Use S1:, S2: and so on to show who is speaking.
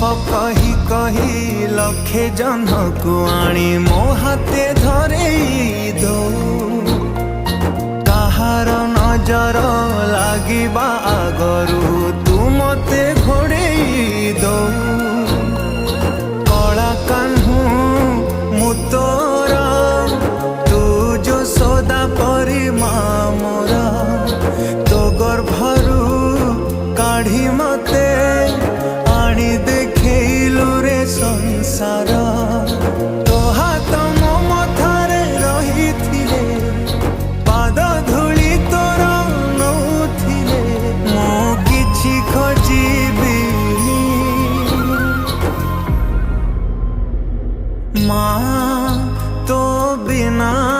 S1: कही कही लखे जन को आनी मो हाथे धरे दो कहार नजर लागिबा आगरू तू मते घोड़े दो कला कान्हू मु तोर तू जो सदा परी मोरा तो गर्भरू काढ़ी मते आनी देखैलु रे संसार तो हाथ मो मथारे रही थिले पाद धूली तोर नौथिले मो किछि खोजिबिनी माँ तो बिना